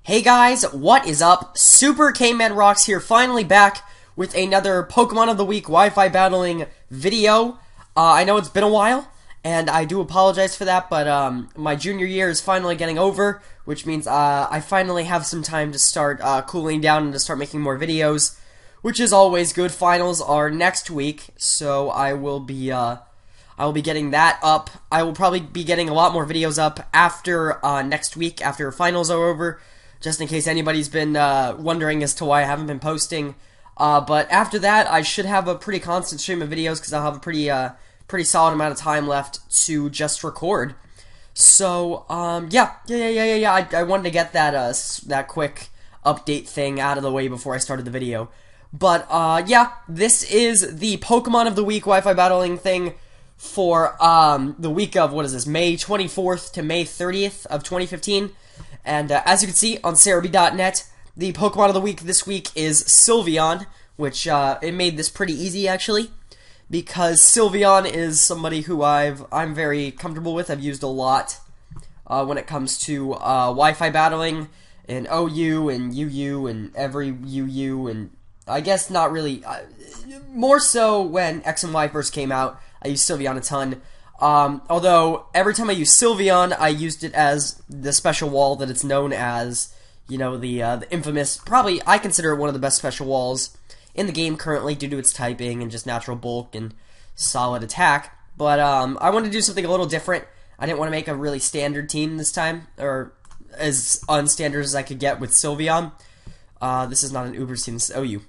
Hey guys, what is up? Super Caveman Rocks here, finally back with another Pokemon of the Week Wi-Fi battling video. I know it's been a while, and I do apologize for that, but my junior year is finally getting over, which means I finally have some time to start cooling down and to start making more videos, which is always good. Finals are next week, so I will be getting that up. I will probably be getting a lot more videos up after next week, after finals are over, just in case anybody's been wondering as to why I haven't been posting. But after that, I should have a pretty constant stream of videos because I'll have a pretty solid amount of time left to just record. So, yeah. I wanted to get that quick update thing out of the way before I started the video. But, yeah, this is the Pokemon of the Week Wi-Fi battling thing for, the week of, what is this, May 24th to May 30th of 2015. And, as you can see on Cerebi.net, the Pokemon of the Week this week is Sylveon, which, it made this pretty easy, actually, because Sylveon is somebody who I'm very comfortable with. I've used a lot, when it comes to, Wi-Fi battling, and OU, and UU, and every UU, and I guess not really, more so when X and Y first came out. I used Sylveon a ton. Although, every time I use Sylveon, I used it as the special wall that it's known as, you know, the infamous, probably, I consider it one of the best special walls in the game currently due to its typing and just natural bulk and solid attack. But, I wanted to do something a little different. I didn't want to make a really standard team this time, or as unstandard as I could get with Sylveon. This is not an Uber team, this is OU.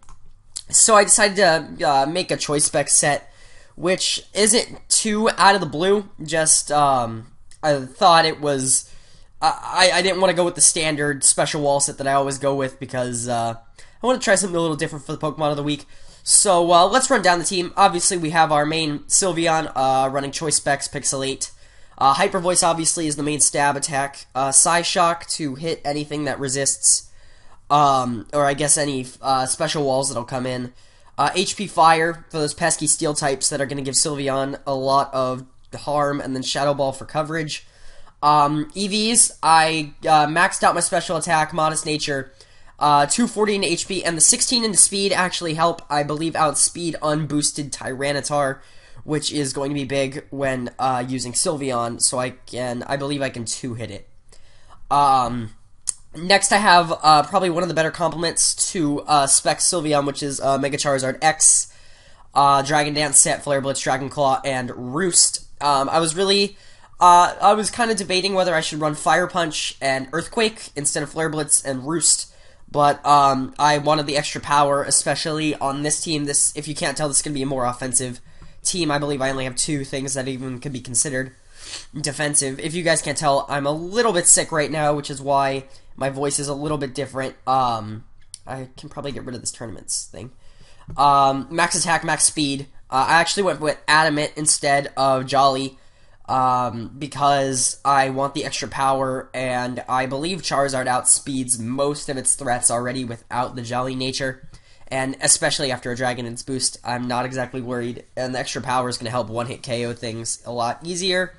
So I decided to, make a choice spec set, which isn't too out of the blue, just, I thought it was, I didn't want to go with the standard special wall set that I always go with, because, I want to try something a little different for the Pokemon of the Week. So, let's run down the team. Obviously, we have our main Sylveon, running choice specs, Pixelate. Hyper Voice, obviously, is the main stab attack. Psyshock to hit anything that resists, or I guess any, special walls that'll come in. HP Fire for those pesky steel types that are going to give Sylveon a lot of harm, and then Shadow Ball for coverage. EVs, I maxed out my special attack, Modest Nature, 240 into HP, and the 16 into speed actually help, I believe, outspeed unboosted Tyranitar, which is going to be big when using Sylveon, so I believe I can 2-hit it. Next, I have probably one of the better complements to Spec Sylveon, which is Mega Charizard X, Dragon Dance set, Flare Blitz, Dragon Claw, and Roost. I was kind of debating whether I should run Fire Punch and Earthquake instead of Flare Blitz and Roost, but I wanted the extra power, especially on this team. This, if you can't tell, this is going to be a more offensive team. I believe I only have 2 things that even could be considered defensive. If you guys can't tell, I'm a little bit sick right now, which is why my voice is a little bit different. I can probably get rid of this tournaments thing. Max attack, max speed. I actually went with Adamant instead of Jolly, because I want the extra power, and I believe Charizard outspeeds most of its threats already without the Jolly nature. And especially after a Dragon Dance boost, I'm not exactly worried, and the extra power is going to help one-hit KO things a lot easier.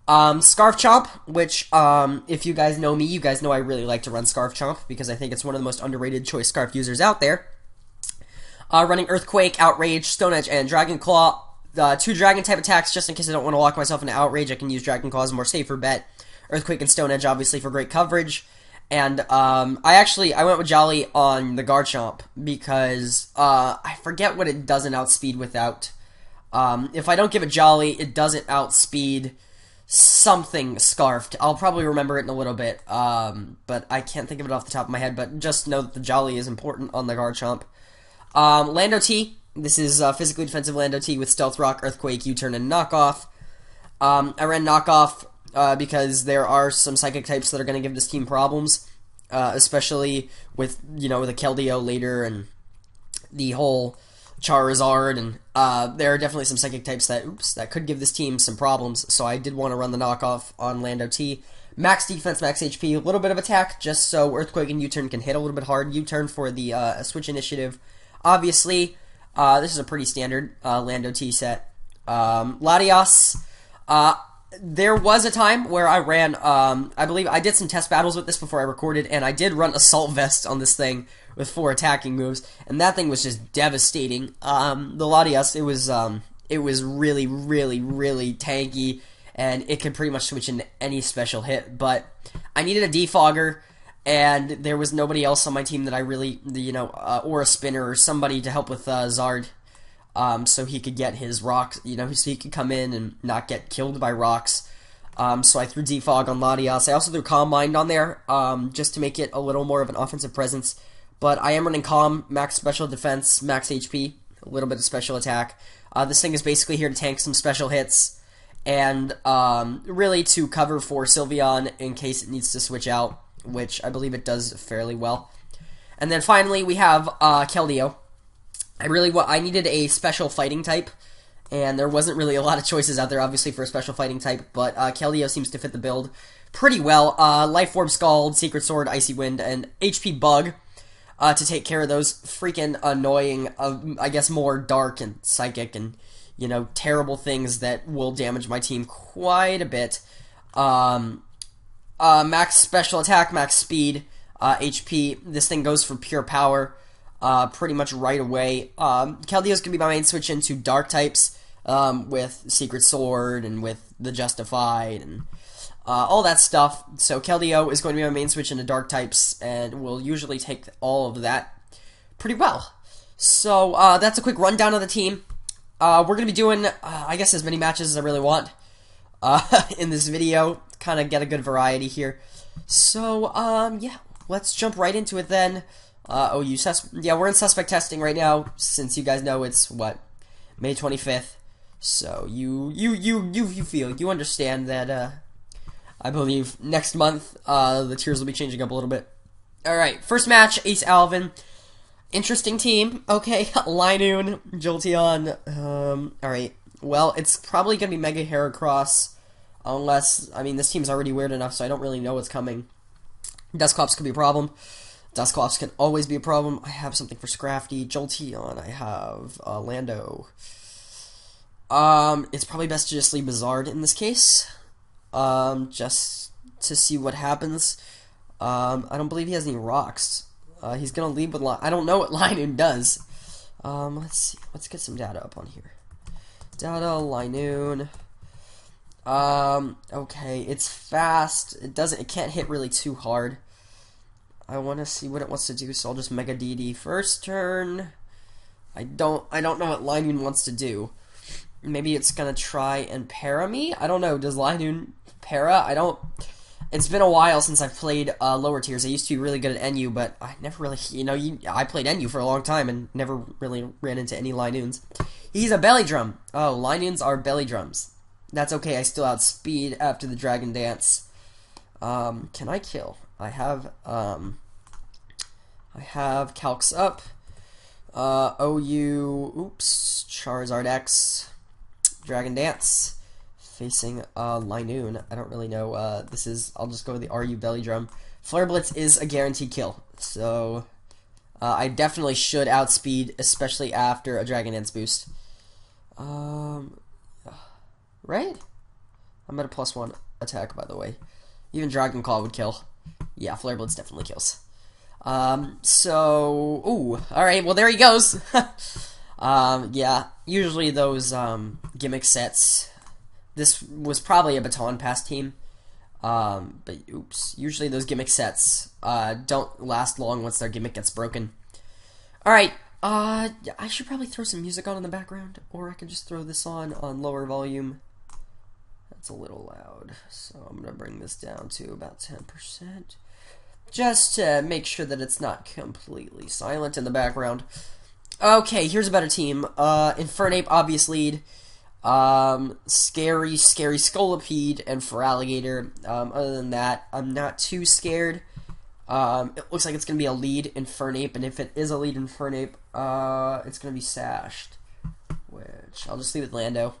Scarf Chomp, which, if you guys know me, you guys know I really like to run Scarf Chomp, because I think it's one of the most underrated choice Scarf users out there. Running Earthquake, Outrage, Stone Edge, and Dragon Claw. 2 Dragon-type attacks, just in case I don't want to lock myself into Outrage, I can use Dragon Claw as a more safer bet. Earthquake and Stone Edge, obviously, for great coverage. And, I went with Jolly on the Garchomp, because, I forget what it doesn't outspeed without. If I don't give it Jolly, it doesn't outspeed something Scarfed. I'll probably remember it in a little bit, but I can't think of it off the top of my head, but just know that the Jolly is important on the Garchomp. Lando T, this is physically defensive Lando T with Stealth Rock, Earthquake, U-Turn, and Knockoff. I ran Knockoff because there are some Psychic types that are going to give this team problems, especially with, you know, the Keldeo later and the whole Charizard, and there are definitely some Psychic types that could give this team some problems, so I did want to run the Knockoff on Lando T. Max defense, max HP, a little bit of attack, just so Earthquake and U-Turn can hit a little bit hard. U-Turn for the Switch Initiative. Obviously, this is a pretty standard Lando T set. Latios, There was a time where I ran, I believe I did some test battles with this before I recorded, and I did run Assault Vest on this thing with 4 attacking moves, and that thing was just devastating. The Latias, it was really, really, really tanky, and it could pretty much switch into any special hit, but I needed a defogger, and there was nobody else on my team that I really, or a spinner or somebody to help with Zard. So he could get his rocks, so he could come in and not get killed by rocks. So I threw Defog on Latias. I also threw Calm Mind on there, just to make it a little more of an offensive presence. But I am running Calm, max special defense, max HP, a little bit of special attack. This thing is basically here to tank some special hits, and really to cover for Sylveon in case it needs to switch out, which I believe it does fairly well. And then finally we have Keldeo. I needed a special fighting type, and there wasn't really a lot of choices out there, obviously, for a special fighting type, but Keldeo seems to fit the build pretty well. Life Orb, Scald, Secret Sword, Icy Wind, and HP Bug to take care of those freaking annoying, I guess, more dark and psychic and, terrible things that will damage my team quite a bit. Max special attack, max speed, HP. This thing goes for pure power. Pretty much right away. Keldeo's gonna be my main switch into dark types, with Secret Sword and with the Justified and all that stuff. So Keldeo is going to be my main switch into dark types, and will usually take all of that pretty well. So that's a quick rundown of the team. We're gonna be doing, I guess, as many matches as I really want in this video, kind of get a good variety here. So yeah, let's jump right into it then. We're in suspect testing right now, since you guys know it's, May 25th, so you understand that, I believe next month, the tiers will be changing up a little bit. Alright, first match, Ace Alvin, interesting team, okay, Linoon, Jolteon, alright, well, it's probably gonna be Mega Heracross, unless, this team's already weird enough, so I don't really know what's coming. Dusclops could be a problem. Dusclops can always be a problem. I have something for Scrafty. Jolteon. I have Lando. It's probably best to just leave Bizarre in this case. Just to see what happens. I don't believe he has any rocks. He's gonna lead with I don't know what Linoon does. Let's see. Let's get some data up on here. Data, Linoon. Okay, it's fast. It can't hit really too hard. I want to see what it wants to do, so I'll just Mega DD first turn. I don't know what Linoon wants to do. Maybe it's gonna try and para me? I don't know, does Linoon para? It's been a while since I've played lower tiers. I used to be really good at NU, but I never really, I played NU for a long time and never really ran into any Linoons. He's a belly drum. Oh, Linoons are belly drums. That's okay, I still outspeed after the Dragon Dance. Can I kill? I have Calcs up, Charizard X, Dragon Dance, facing Linoon. I don't really know, I'll just go with the RU Belly Drum. Flare Blitz is a guaranteed kill, so I definitely should outspeed, especially after a Dragon Dance boost. Right? I'm at a +1 attack, by the way. Even Dragon Claw would kill. Yeah, Flare Blitz definitely kills. Alright, well, there he goes. Yeah, usually those, gimmick sets, this was probably a Baton Pass team, but, usually those gimmick sets, don't last long once their gimmick gets broken. Alright, I should probably throw some music on in the background, or I can just throw this on lower volume. That's a little loud, so I'm gonna bring this down to about 10%. Just to make sure that it's not completely silent in the background. Okay, here's a better team. Infernape, obvious lead. Scary Scolipede, and Feraligatr. Other than that, I'm not too scared. It looks like it's going to be a lead Infernape, and if it is a lead Infernape, it's going to be Sashed. Which, I'll just leave with Lando.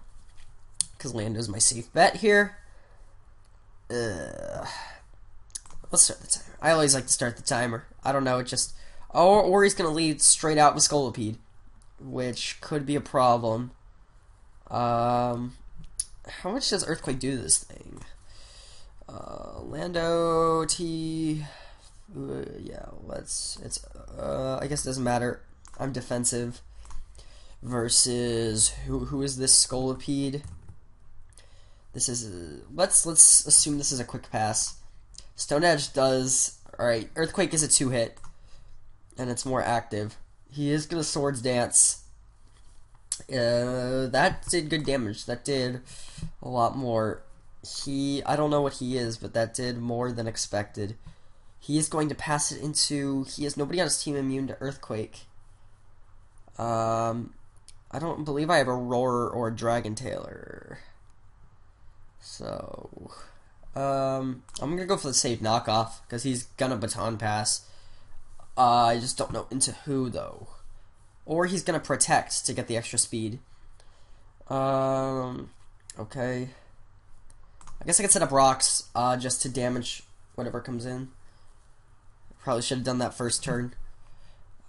Because Lando's my safe bet here. Let's start the timer. I always like to start the timer. I don't know, it just... Or he's going to lead straight out with Scolipede, which could be a problem. how much does Earthquake do to this thing? Lando T. Yeah, I guess it doesn't matter. I'm defensive. Versus who is this Scolipede? This is let's assume this is a quick pass. Stone Edge does alright. Earthquake is a 2-hit, and it's more active. He is gonna Swords Dance. That did good damage. That did a lot more. I don't know what he is, but that did more than expected. He is going to pass it into. He has nobody on his team immune to Earthquake. I don't believe I have a Roar or a Dragon Tailer. So, I'm gonna go for the safe knockoff because he's gonna Baton Pass. I just don't know into who though, or he's gonna Protect to get the extra speed. Okay. I guess I could set up rocks, just to damage whatever comes in. Probably should have done that first turn.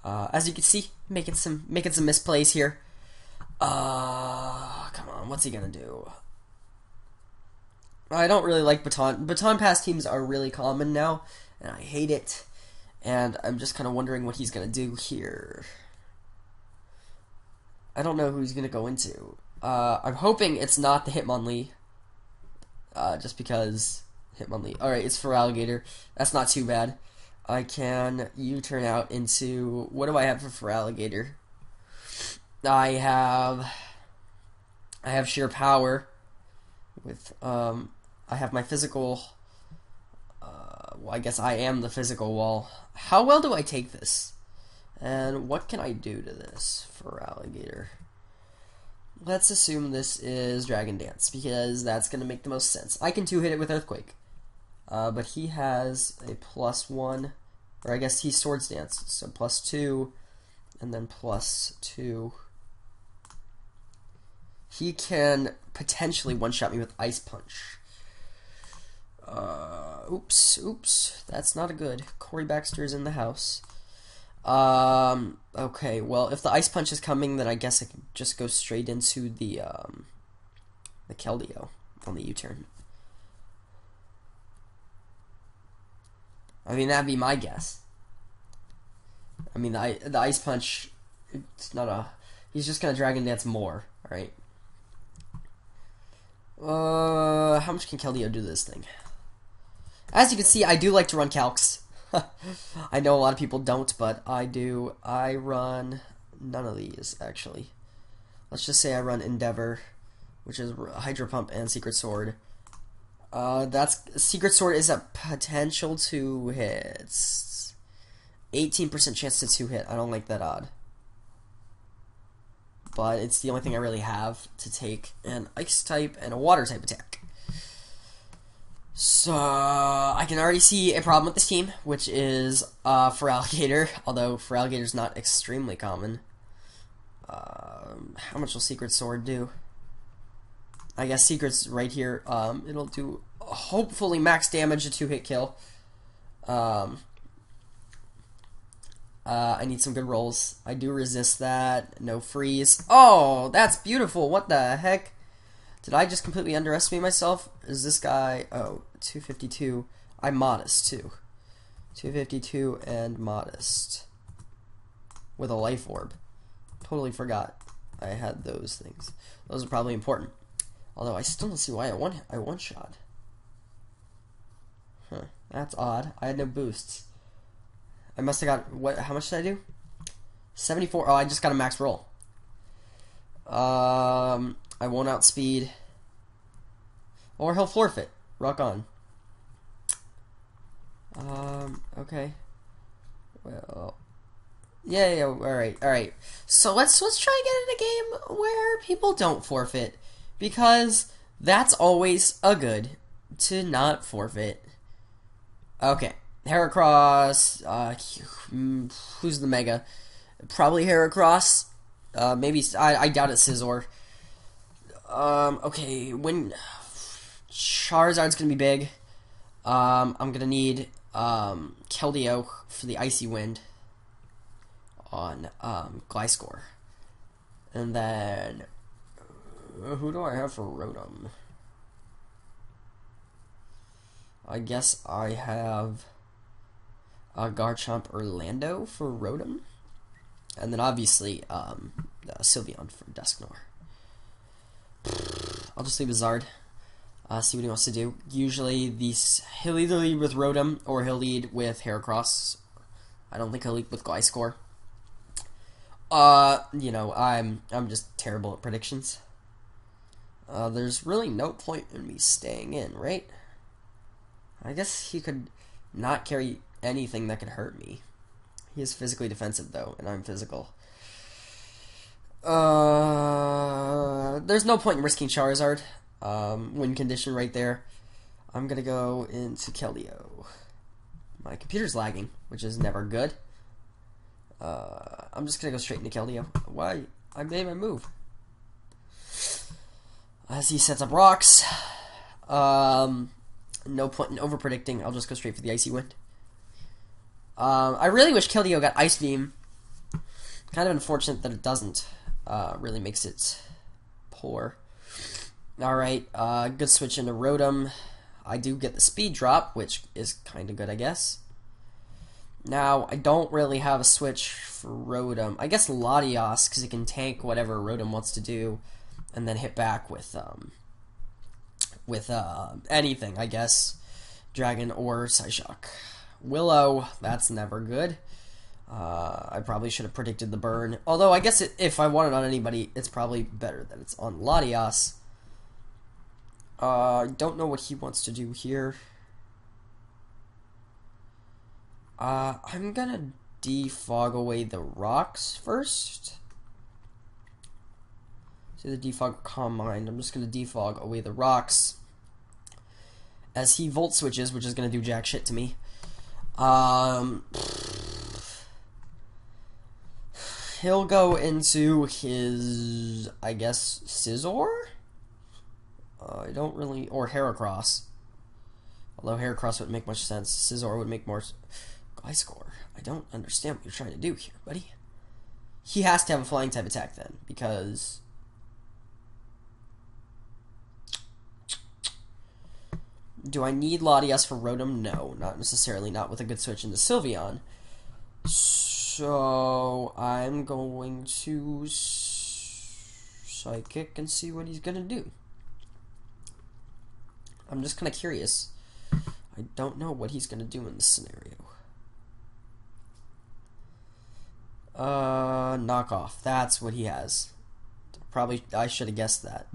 As you can see, making some misplays here. Come on, what's he gonna do? I don't really like Baton Pass teams are really common now, and I hate it. And I'm just kind of wondering what he's gonna do here. I don't know who he's gonna go into. I'm hoping it's not the Hitmonlee. Just because Hitmonlee. Alright, it's for Alligator. That's not too bad. I can U-turn out into... What do I have for Alligator? I have sheer power. With, I have my physical... well, I guess I am the physical wall. How well do I take this? And what can I do to this for Alligator? Let's assume this is Dragon Dance, because that's going to make the most sense. I can 2-hit it with Earthquake. But he has a +1, or I guess he's Swords Dance, so +2, and then +2. He can potentially one-shot me with Ice Punch. Oops, that's not a good. Corey Baxter is in the house. Okay, well, if the Ice Punch is coming, then I guess I can just go straight into the Keldeo on the U-turn. I mean, that'd be my guess. I mean, the Ice Punch, it's not a... He's just gonna Dragon Dance more, alright? How much can Keldeo do to this thing? As you can see, I do like to run calcs. I know a lot of people don't, but I do. I run none of these, actually. Let's just say I run Endeavor, which is Hydro Pump and Secret Sword. Secret Sword is a potential 2-hit. 18% chance to 2-hit. I don't like that odd. But it's the only thing I really have to take an Ice type and a Water type attack. So, I can already see a problem with this team, which is for Alligator, although for Alligator's not extremely common. How much will Secret Sword do? I guess Secret's right here. It'll do hopefully max damage, a 2-hit kill. I need some good rolls. I do resist that. No freeze. Oh, that's beautiful. What the heck? Did I just completely underestimate myself? Is this guy... Oh, 252. I'm modest, too. 252 and modest. With a life orb. Totally forgot I had those things. Those are probably important. Although I still don't see why I one-shot. Huh. That's odd. I had no boosts. I must have got... What? How much did I do? 74. Oh, I just got a max roll. I won't outspeed. Or he'll forfeit. Rock on. Okay. Well... Yeah, alright. So let's try and get in a game where people don't forfeit. Because that's always a good to not forfeit. Okay. Heracross, who's the Mega? Probably Heracross. Maybe, I doubt it's Scizor. Okay, when Charizard's gonna be big, I'm gonna need, Keldeo for the Icy Wind on, Gliscor. And then, who do I have for Rotom? I guess I have Garchomp Orlando for Rotom. And then obviously Sylveon for Dusknoir. I'll just leave a Zard. See what he wants to do. Usually he'll either lead with Rotom or he'll lead with Heracross. I don't think he'll lead with Gliscor. You know, I'm just terrible at predictions. There's really no point in me staying in, right? I guess he could not carry anything that could hurt me. He is physically defensive, though, and I'm physical. There's no point in risking Charizard. Win condition right there. I'm gonna go into Keldeo. My computer's lagging, which is never good. I'm just gonna go straight into Keldeo. Why? I made my move. As he sets up rocks. No point in over predicting. I'll just go straight for the Icy Wind. I really wish Keldeo got Ice Beam. Kind of unfortunate that it doesn't. Really makes it poor. Alright, good switch into Rotom. I do get the speed drop, which is kind of good, I guess. Now, I don't really have a switch for Rotom. I guess Latios, because it can tank whatever Rotom wants to do, and then hit back with anything, I guess. Dragon or Psyshock. Willow, that's never good. I probably should have predicted the burn. Although, I guess if I want it on anybody, it's probably better that it's on Latios. I don't know what he wants to do here. I'm gonna defog away the rocks first. See the defog Calm Mind. I'm just gonna defog away the rocks as he volt switches, which is gonna do jack shit to me. He'll go into his, I guess, Scizor? I don't really, or Heracross. Although Heracross wouldn't make much sense. Scizor would make more. Gliscor. I don't understand what you're trying to do here, buddy. He has to have a flying type attack then, because do I need Latias for Rotom? No, not necessarily. Not with a good switch into Sylveon. So I'm going to Psychic and see what he's gonna do. I'm just kind of curious. I don't know what he's gonna do in this scenario. Knockoff. That's what he has. Probably I should have guessed that.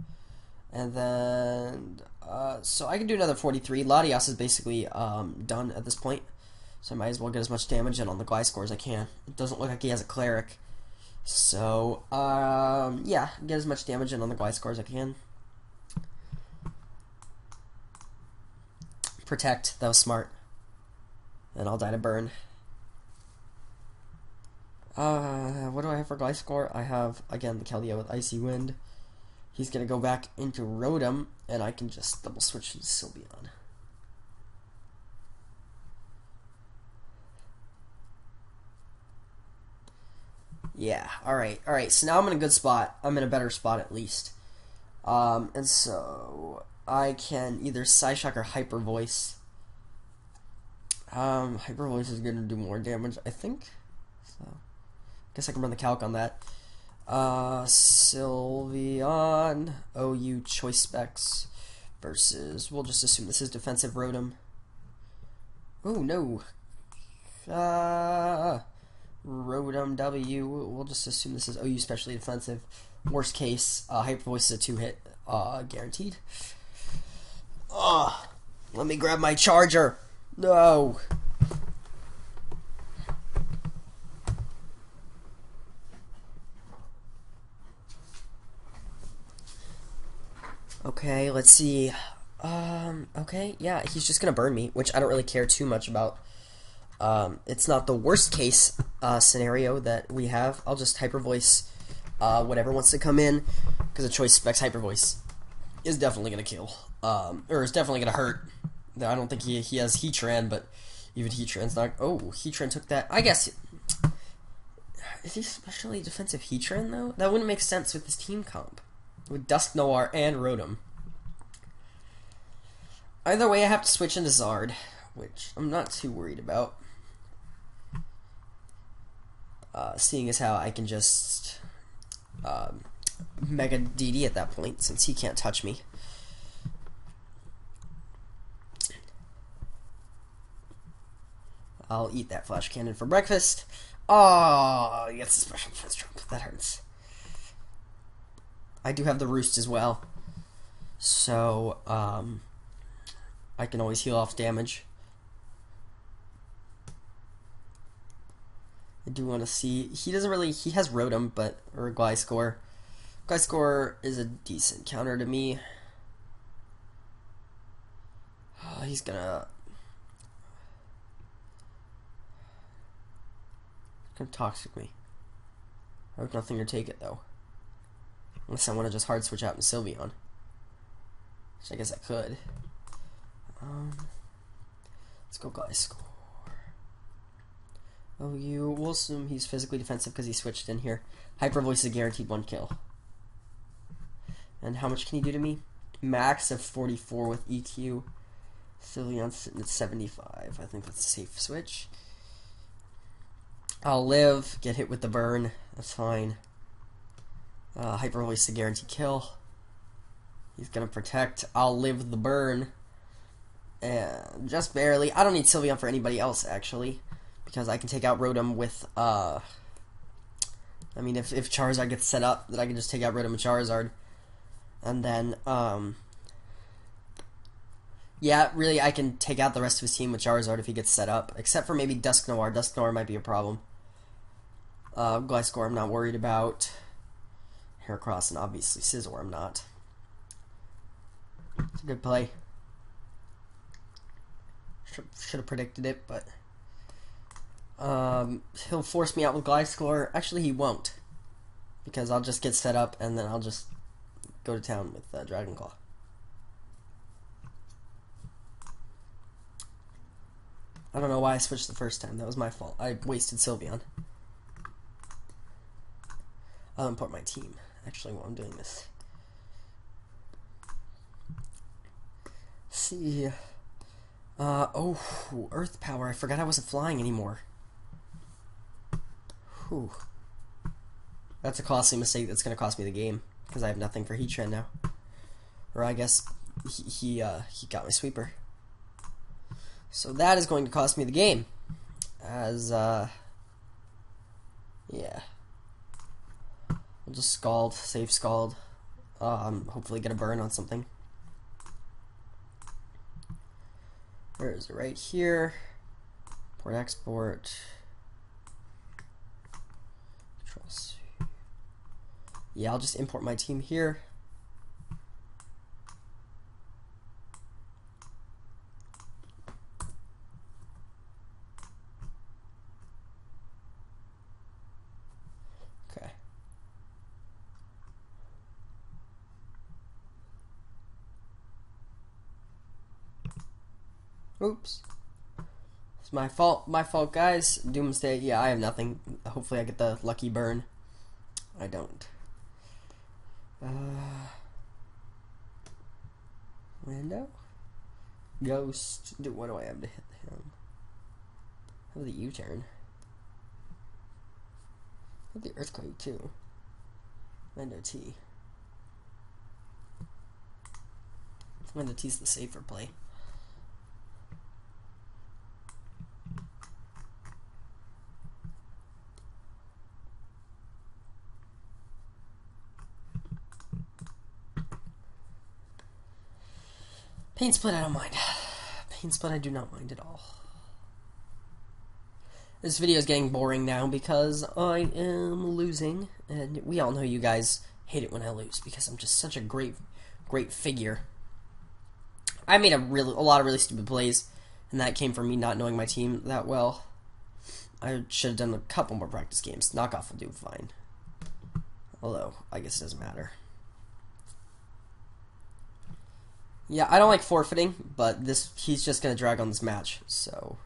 And then so I can do another 43. Latias is basically done at this point. So I might as well get as much damage in on the Gliscor as I can. It doesn't look like he has a Cleric. So, yeah, get as much damage in on the Gliscor as I can. Protect, that was smart. And I'll die to burn. What do I have for Gliscor? I have, again, the Keldeo with Icy Wind. He's gonna go back into Rotom, and I can just double switch to Sylveon. Yeah, alright, so now I'm in a good spot. I'm in a better spot at least. And so I can either Psyshock or Hyper Voice. Hyper Voice is gonna do more damage, I think. So guess I can run the calc on that. Sylveon, OU Choice Specs versus, we'll just assume this is defensive Rotom. Oh no. Rotom W, we'll just assume this is OU specially defensive. Worst case, Hyper Voice is a 2-hit, guaranteed. Let me grab my charger. No. Okay, let's see. Okay, yeah, he's just gonna burn me, which I don't really care too much about. It's not the worst case scenario that we have. I'll just Hyper Voice whatever wants to come in, because a Choice Specs Hyper Voice is definitely gonna kill, or is definitely gonna hurt. I don't think he has Heatran, but even Heatran's not. Oh, Heatran took that. I guess. Is he specially defensive Heatran though? That wouldn't make sense with his team comp, with Dusknoir and Rotom. Either way, I have to switch into Zard, which I'm not too worried about. Seeing as how I can just Mega DD at that point, since he can't touch me. I'll eat that flash cannon for breakfast. Oh, he gets a special defense jump. That hurts. I do have the roost as well, so I can always heal off damage. I do want to see. He doesn't really. He has Rotom, but or Gliscor. Gliscor is a decent counter to me. Oh, he's gonna toxic me. I have nothing to take it though. Unless I want to just hard switch out in Sylveon, which I guess I could. Let's go Gliscor. Oh, we'll assume he's physically defensive because he switched in here. Hyper Voice is a guaranteed 1 kill. And how much can he do to me? Max of 44 with EQ. Sylveon's sitting at 75. I think that's a safe switch. I'll live, get hit with the burn. That's fine. Hyper Voice is a guaranteed kill. He's gonna protect. I'll live the burn. And just barely. I don't need Sylveon for anybody else, actually, because I can take out Rotom with, I mean, if Charizard gets set up, then I can just take out Rotom and Charizard. And then, yeah, really, I can take out the rest of his team with Charizard if he gets set up, except for maybe Dusknoir. Dusknoir might be a problem. Gliscor I'm not worried about. Heracross and obviously Scizor I'm not. It's a good play. Should have predicted it, but he'll force me out with Gliscor. Actually, he won't, because I'll just get set up and then I'll just go to town with Dragon Claw. I don't know why I switched the first time. That was my fault. I wasted Sylveon. I'll import my team, actually, while I'm doing this. Let's see. Oh, Earth Power. I forgot I wasn't flying anymore. Whew. That's a costly mistake that's going to cost me the game, because I have nothing for Heatran now. Or I guess he got my sweeper. So that is going to cost me the game. As, yeah. I'll just Scald, save Scald. Hopefully get a burn on something. Where is it? Right here. Port export. Control C. Yeah, I'll just import my team here. Okay. Oops. It's my fault. My fault, guys. Doomsday. Yeah, I have nothing. Hopefully I get the lucky burn. I don't. Window? Ghost. What do I have to hit him? I have the U-turn. I have the Earthquake, too. Window T. Window T's the safer play. Pain Split I don't mind. Pain Split I do not mind at all. This video is getting boring now because I am losing, and we all know you guys hate it when I lose because I'm just such a great figure. I made a lot of really stupid plays, and that came from me not knowing my team that well. I should have done a couple more practice games. Knockoff will do fine. Although, I guess it doesn't matter. Yeah, I don't like forfeiting, but he's just going to drag on this match, so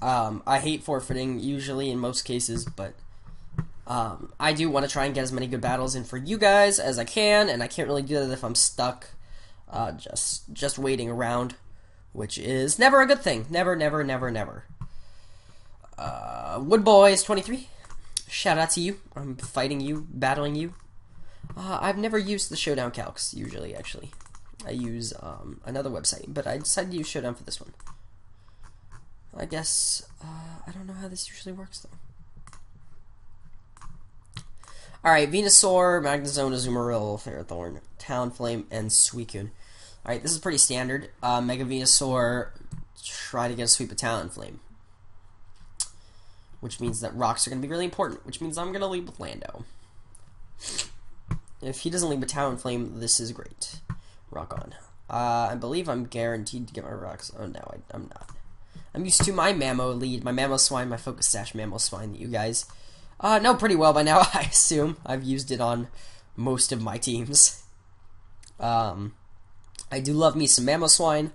I hate forfeiting usually in most cases, but I do want to try and get as many good battles in for you guys as I can, and I can't really do that if I'm stuck just waiting around, which is never a good thing. Never, never, never, never. Wood Boys 23. Shout out to you. I'm fighting you, battling you. I've never used the Showdown calcs usually. Actually, I use another website, but I decided to use Showdown for this one. I guess I don't know how this usually works though. Alright, Venusaur, Magnezone, Azumarill, Ferrothorn, Talonflame, and Suicune. Alright, this is pretty standard. Mega Venusaur, try to get a sweep of Talonflame. Which means that rocks are going to be really important, which means I'm going to lead with Lando. If he doesn't lead with Talonflame, this is great. Rock on. I believe I'm guaranteed to get my rocks. Oh no, I'm not. I'm used to my Mammo lead, my Mamoswine, my Focus Sash Mamoswine that you guys know pretty well by now, I assume. I've used it on most of my teams. I do love me some Mamoswine,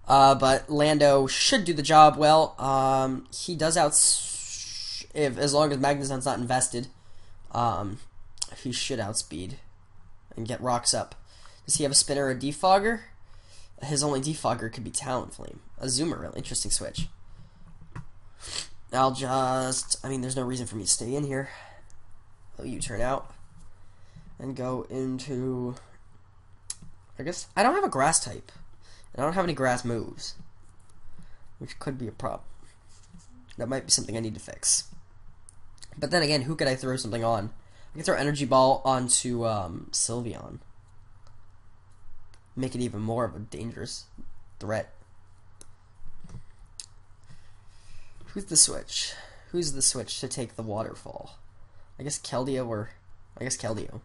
but Lando should do the job well. He does as long as Magnezone's not invested, he should outspeed and get rocks up. Does he have a spinner or a defogger? His only defogger could be Talonflame. Azumarill, interesting switch. I mean, there's no reason for me to stay in here. I'll U-turn out and go into, I guess, I don't have a grass type. And I don't have any grass moves, which could be a problem. That might be something I need to fix. But then again, who could I throw something on? I could throw Energy Ball onto Sylveon. Make it even more of a dangerous threat. Who's the switch? Who's the switch to take the waterfall? I guess Keldeo or... I guess Keldeo.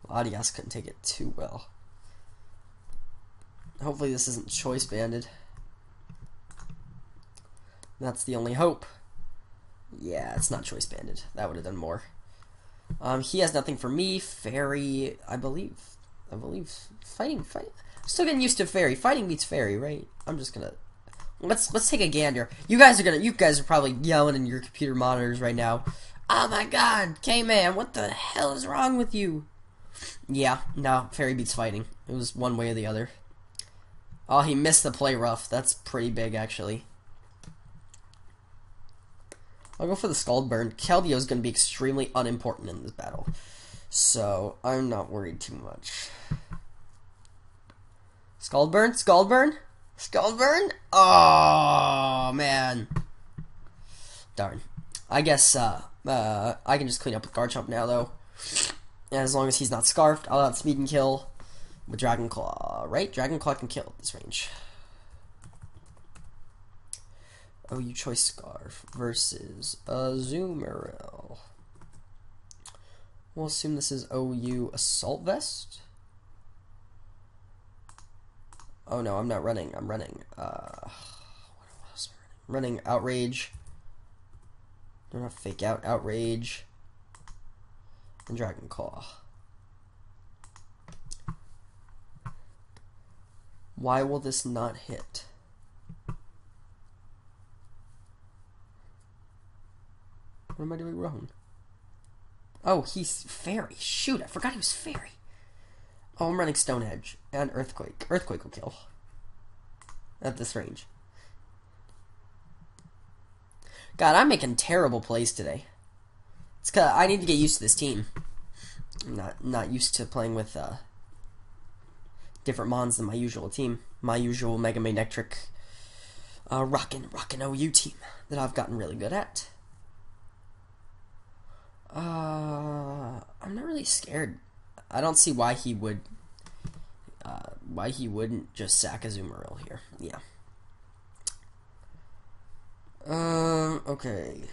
Latias couldn't take it too well. Hopefully this isn't choice banded. That's the only hope. Yeah, it's not choice banded. That would have done more. He has nothing for me. Fairy, I believe fighting. I'm still getting used to fairy. Fighting beats fairy, right? I'm just gonna let's take a gander. You guys are probably yelling in your computer monitors right now. Oh my god, K-Man, what the hell is wrong with you? Yeah, no, fairy beats fighting. It was one way or the other. Oh, he missed the play rough. That's pretty big, actually. I'll go for the Scald Burn. Keldeo is going to be extremely unimportant in this battle, so I'm not worried too much. Scald Burn? Scald Burn? Scald Burn? Oh, man. Darn. I guess I can just clean up with Garchomp now, though. As long as he's not Scarfed, I'll outspeed and kill with Dragon Claw, right? Dragon Claw can kill at this range. OU Choice Scarf versus Azumarill. We'll assume this is OU Assault Vest. Oh no, I'm not running. I'm running. What else am I running? Running Outrage. Don't have Fake Out. Outrage. And Dragon Claw. Why will this not hit? What am I doing wrong? Oh, he's Fairy. Shoot, I forgot he was Fairy. Oh, I'm running Stone Edge and Earthquake. Earthquake will kill at this range. God, I'm making terrible plays today. It's 'cause I need to get used to this team. I'm not used to playing with different mons than my usual team. My usual Mega Manectric rockin' OU team that I've gotten really good at. I'm not really scared. I don't see why he wouldn't just sack Azumarill here. Yeah. Okay.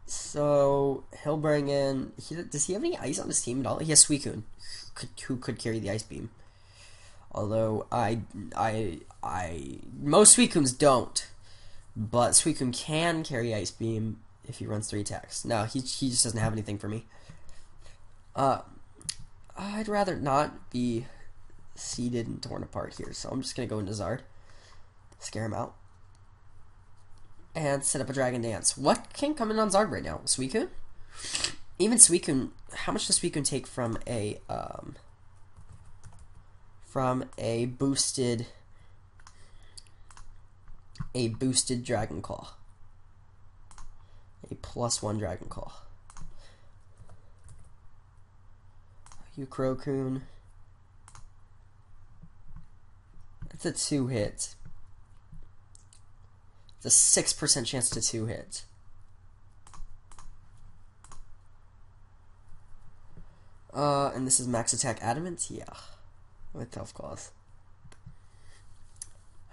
So he'll bring in. Does he have any ice on his team at all? He has Suicune, who could carry the Ice Beam. Although most Suicunes don't, but Suicune can carry Ice Beam if he runs 3 attacks. No, he just doesn't have anything for me. I'd rather not be seeded and torn apart here, so I'm just gonna go into Zard, scare him out, and set up a Dragon Dance. What can come in on Zard right now? Suicune? Even Suicune, how much does Suicune take from a from a boosted Dragon Claw. A +1 Dragon Claw. You Crocoon. It's a 2-hit. It's a 6% chance to 2-hit. And this is max attack adamant? Yeah. With Tough Claws.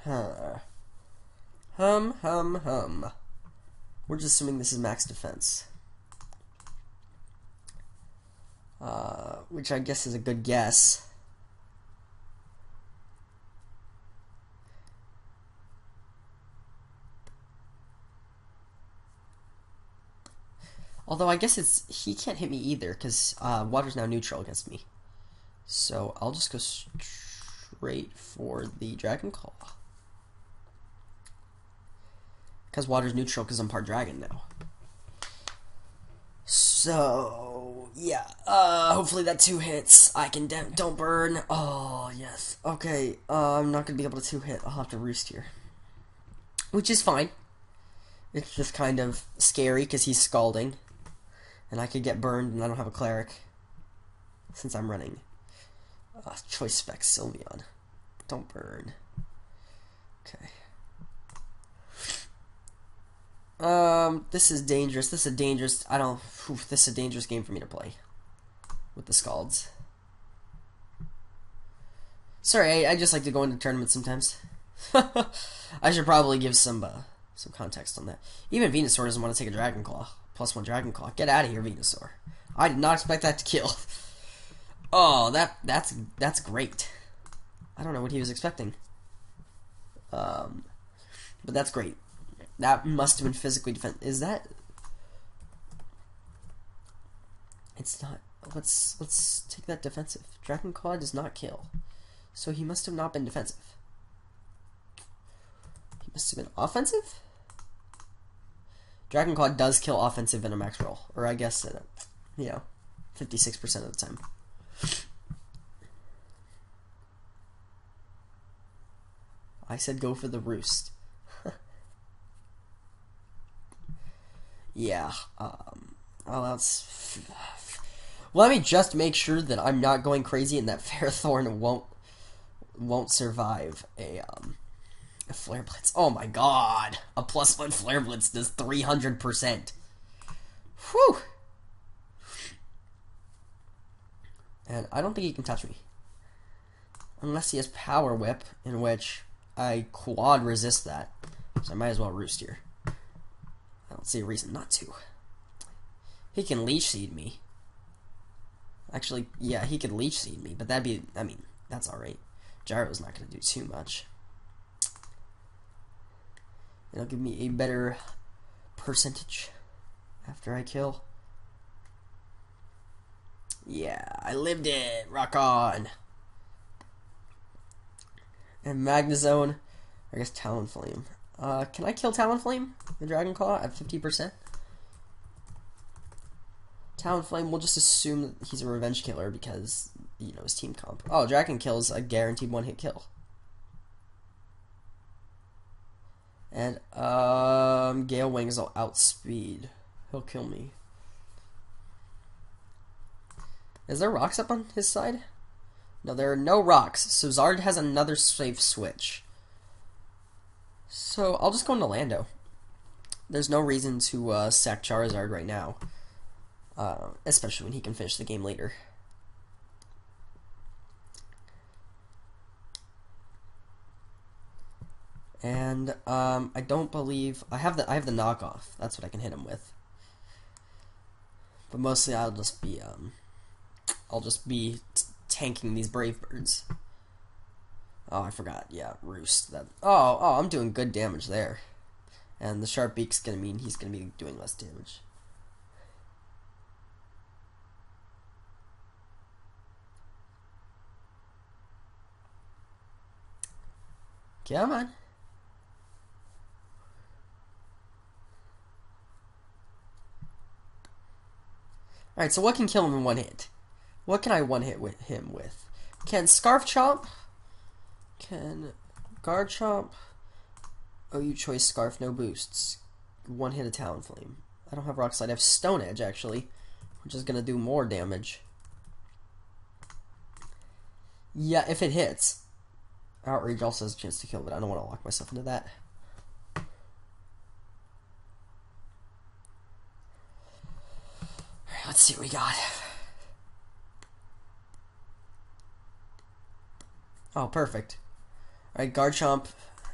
Huh. Hum. We're just assuming this is max defense. Which I guess is a good guess. Although I guess he can't hit me either because water's now neutral against me. So I'll just go straight for the Dragon Claw. Because water's neutral because I'm part dragon now. So, yeah. Hopefully that 2 hits. I can don't burn. Oh, yes. Okay, I'm not going to be able to 2-hit. I'll have to roost here. Which is fine. It's just kind of scary because he's scalding. And I could get burned and I don't have a cleric. Since I'm running. Choice Spec Sylveon. Don't burn. Okay. This is dangerous. This is a dangerous. This is a dangerous game for me to play with the Scalds. Sorry, I just like to go into tournaments sometimes. I should probably give some context on that. Even Venusaur doesn't want to take a Dragon Claw. +1 Dragon Claw. Get out of here, Venusaur. I did not expect that to kill. Oh, that's great. I don't know what he was expecting. But that's great. That must have been physically defend. Is that? It's not. Let's take that defensive. Dragon Claw does not kill, so he must have not been defensive. He must have been offensive. Dragon Claw does kill offensive in a max roll, or I guess 56% of the time. I said go for the roost. Yeah. Let me just make sure that I'm not going crazy and that Fairthorn won't survive a Flare Blitz. Oh my god. A +1 Flare Blitz does 300%. Whew. And I don't think he can touch me. Unless he has Power Whip, in which I quad resist that. So I might as well roost here. I don't see a reason not to. He can Leech Seed me. Actually, yeah, he could Leech Seed me, but that'd be, I mean, that's alright. Gyro's not going to do too much. It'll give me a better percentage after I kill. Yeah, I lived it. Rock on. And Magnezone. I guess Talonflame. Can I kill Talonflame? The Dragon Claw at 50%? Talonflame, we'll just assume that he's a revenge killer because, you know, his team comp. Oh, Dragon Kill's a guaranteed 1-hit kill. And, Gale Wings will outspeed. He'll kill me. Is there rocks up on his side? No, there are no rocks. So Zard has another safe switch. So I'll just go into Lando. There's no reason to sack Charizard right now. Especially when he can finish the game later. And I don't believe I have the knockoff. That's what I can hit him with. But mostly I'll just be tanking these Brave Birds. Oh, I forgot. Yeah, Roost. That. Oh, I'm doing good damage there. And the Sharp Beak's gonna mean he's gonna be doing less damage. Come on. Alright, so what can kill him in one hit? What can I one-hit with him with? Can Scarf Chomp Can Garchomp... Oh, you choice Scarf, no boosts. One hit a Talonflame. I don't have Rock Slide, I have Stone Edge, actually, which is going to do more damage. Yeah, if it hits. Outrage also has a chance to kill, but I don't want to lock myself into that. Alright, let's see what we got. Oh, perfect. Alright, Garchomp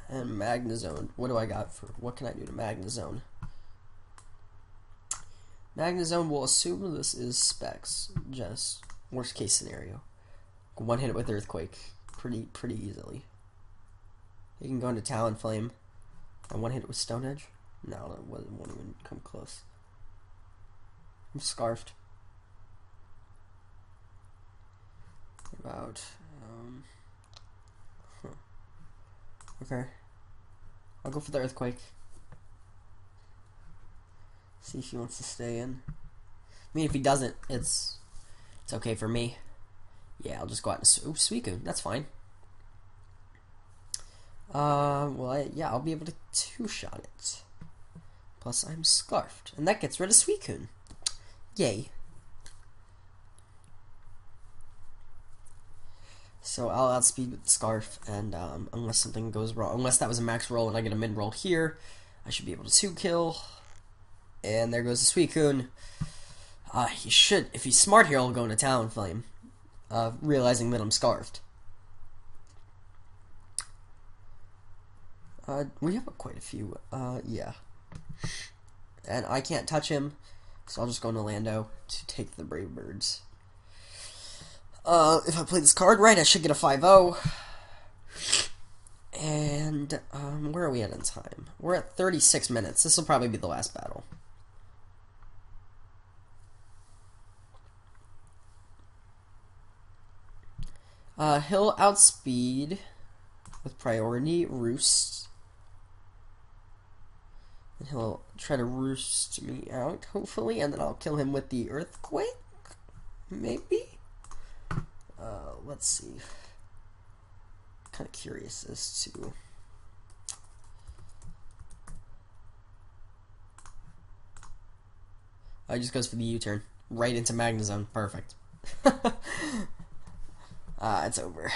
and Magnezone. What do I got for... What can I do to Magnezone? Magnezone will assume this is Specs. Just worst case scenario. One hit it with Earthquake. Pretty easily. You can go into Talonflame. And one hit it with Stone Edge? No, that won't even come close. I'm Scarfed. What about... Okay. I'll go for the Earthquake. See if he wants to stay in. I mean, if he doesn't, it's okay for me. Yeah, I'll just go out and... Suicune. That's fine. Well, yeah, I'll be able to two-shot it. Plus, I'm Scarfed. And that gets rid of Suicune. Yay. So I'll outspeed with the Scarf, and unless something goes wrong, unless that was a max roll and I get a min roll here, I should be able to 2-kill. And there goes the Suicune. He should, if he's smart here, he'll go into Talonflame, realizing that I'm Scarfed. We have quite a few, yeah. And I can't touch him, so I'll just go into Lando to take the Brave Birds. If I play this card right, I should get a 5-0. And, where are we at in time? We're at 36 minutes. This will probably be the last battle. He'll outspeed with priority Roost. And he'll try to Roost me out, hopefully, and then I'll kill him with the Earthquake? Maybe? Let's see. Kind of curious as to... Oh, he just goes for the U-turn. Right into Magnezone. Perfect. It's over.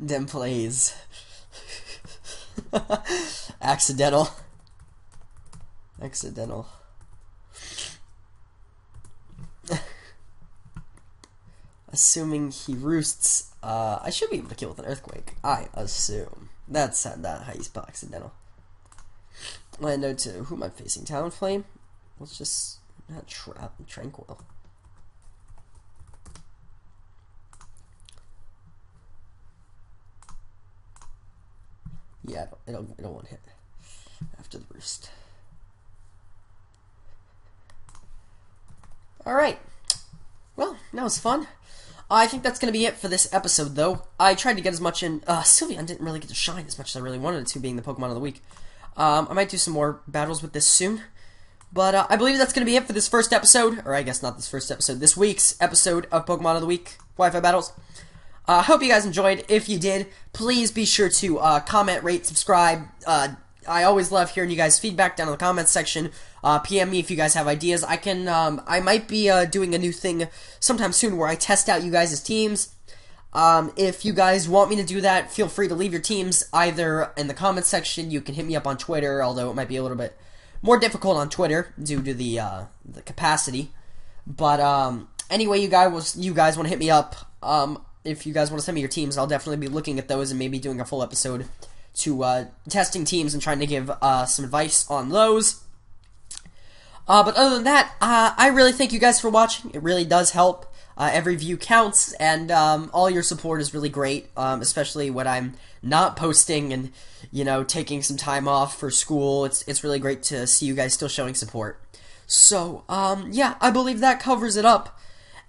Dem plays. Accidental. Assuming he roosts, I should be able to kill with an Earthquake. I assume. That's not how you spell accidental. Lando to who am I facing? Talonflame? Let's just not trap Tranquil. Yeah, it'll one hit after the roost. Alright. Well, that was fun. I think that's going to be it for this episode, though. I tried to get as much in... Sylveon didn't really get to shine as much as I really wanted it to, being the Pokemon of the week. I might do some more battles with this soon. But I believe that's going to be it for this first episode. Or I guess not this first episode. This week's episode of Pokemon of the Week Wi-Fi Battles. I hope you guys enjoyed. If you did, please be sure to comment, rate, subscribe. I always love hearing you guys' feedback down in the comments section. PM me if you guys have ideas. I might be doing a new thing sometime soon where I test out you guys' teams. If you guys want me to do that, feel free to leave your teams either in the comments section. You can hit me up on Twitter, although it might be a little bit more difficult on Twitter due to the capacity. But anyway, you guys want to hit me up. If you guys want to send me your teams, I'll definitely be looking at those and maybe doing a full episode to testing teams and trying to give some advice on those. But other than that, I really thank you guys for watching. It really does help. Every view counts, and all your support is really great, especially when I'm not posting and, you know, taking some time off for school. It's really great to see you guys still showing support. So, yeah, I believe that covers it up.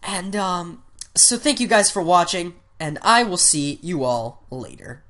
And, so thank you guys for watching, and I will see you all later.